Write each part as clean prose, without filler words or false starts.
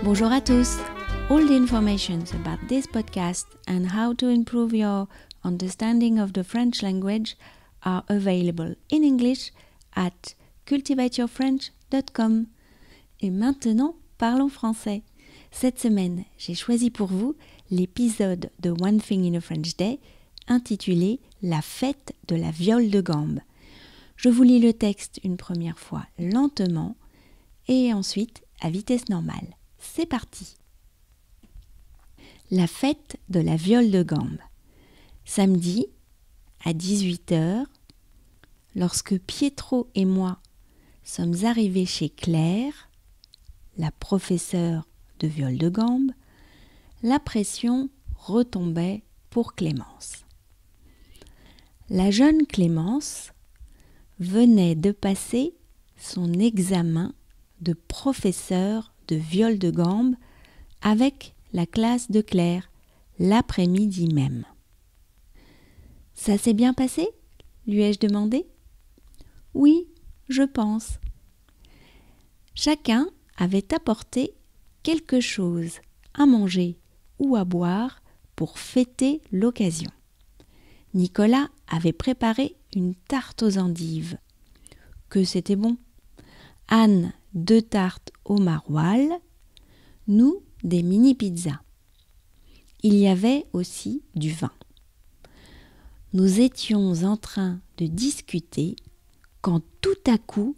Bonjour à tous. All the information about this podcast and how to improve your understanding of the French language are available in English at cultivateyourfrench.com. Et maintenant, parlons français. Cette semaine, j'ai choisi pour vous l'épisode de One Thing in a French Day intitulé « La fête de la viole de gambe ». Je vous lis le texte une première fois lentement et ensuite à vitesse normale. C'est parti. La fête de la viole de gambe. Samedi, à 18h, lorsque Pietro et moi sommes arrivés chez Claire, la professeure de viole de gambe, la pression retombait pour Clémence. La jeune Clémence venait de passer son examen de professeur de viole de gambe avec la classe de Claire l'après-midi même. « Ça s'est bien passé ?» lui ai-je demandé. « Oui, je pense. » Chacun avait apporté quelque chose à manger ou à boire pour fêter l'occasion. Nicolas avait préparé une tarte aux endives. Que c'était bon. Anne, 2 tartes au maroilles, nous, des mini-pizzas. Il y avait aussi du vin. Nous étions en train de discuter quand tout à coup,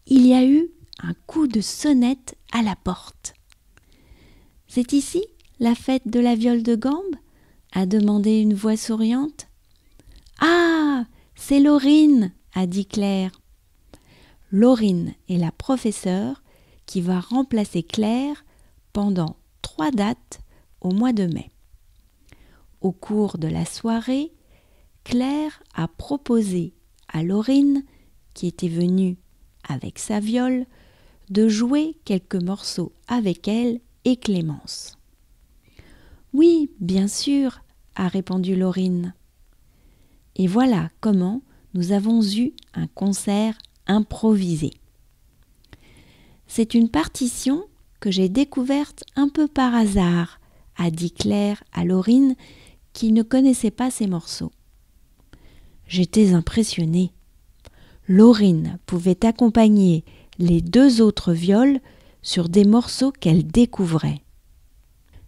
il y a eu un coup de sonnette à la porte. « C'est ici la fête de la viole de gambe ?» a demandé une voix souriante. « Ah, c'est Laurine !» a dit Claire. Laurine est la professeure qui va remplacer Claire pendant 3 dates au mois de mai. Au cours de la soirée, Claire a proposé à Laurine, qui était venue avec sa viole, de jouer quelques morceaux avec elle et Clémence. « Oui, bien sûr, » a répondu Laurine. Et voilà comment nous avons eu un concert improvisé. C'est une partition que j'ai découverte un peu par hasard, a dit Claire à Laurine qui ne connaissait pas ces morceaux. J'étais impressionnée. Laurine pouvait accompagner les 2 autres violes sur des morceaux qu'elle découvrait.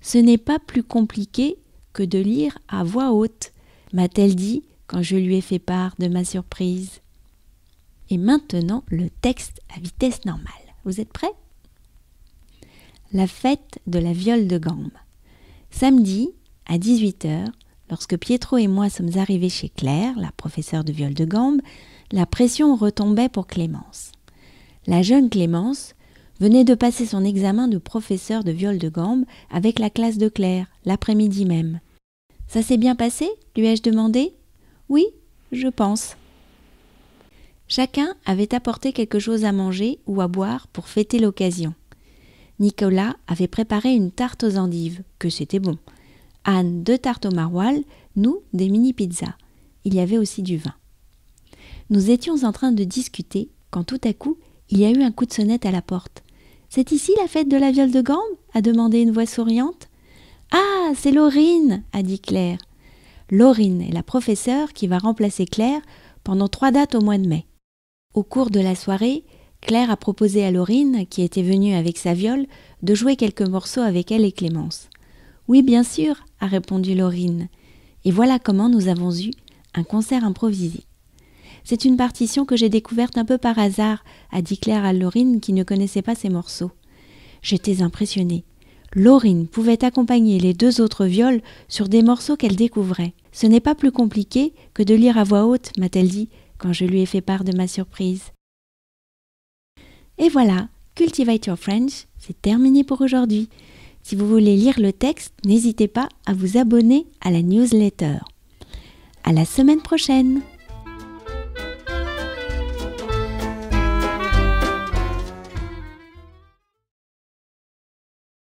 Ce n'est pas plus compliqué que de lire à voix haute, m'a-t-elle dit quand je lui ai fait part de ma surprise. Et maintenant, le texte à vitesse normale. Vous êtes prêts ? La fête de la viole de gambe. Samedi, à 18h, lorsque Pietro et moi sommes arrivés chez Claire, la professeure de viole de gambe, la pression retombait pour Clémence. La jeune Clémence venait de passer son examen de professeur de viole de gambe avec la classe de Claire, l'après-midi même. « Ça s'est bien passé ?» lui ai-je demandé. « Oui, je pense. » Chacun avait apporté quelque chose à manger ou à boire pour fêter l'occasion. Nicolas avait préparé une tarte aux endives, que c'était bon. Anne, 2 tartes au maroilles, nous, des mini-pizzas. Il y avait aussi du vin. Nous étions en train de discuter quand tout à coup, il y a eu un coup de sonnette à la porte. « C'est ici la fête de la viole de gambe ?» a demandé une voix souriante. « Ah, c'est Laurine !» a dit Claire. Laurine est la professeure qui va remplacer Claire pendant 3 dates au mois de mai. Au cours de la soirée, Claire a proposé à Laurine, qui était venue avec sa viole, de jouer quelques morceaux avec elle et Clémence. « Oui, bien sûr !» a répondu Laurine. Et voilà comment nous avons eu un concert improvisé. C'est une partition que j'ai découverte un peu par hasard, a dit Claire à Laurine qui ne connaissait pas ces morceaux. J'étais impressionnée. Laurine pouvait accompagner les 2 autres violes sur des morceaux qu'elle découvrait. Ce n'est pas plus compliqué que de lire à voix haute, m'a-t-elle dit, quand je lui ai fait part de ma surprise. Et voilà, Cultivate Your French, c'est terminé pour aujourd'hui. Si vous voulez lire le texte, n'hésitez pas à vous abonner à la newsletter. À la semaine prochaine!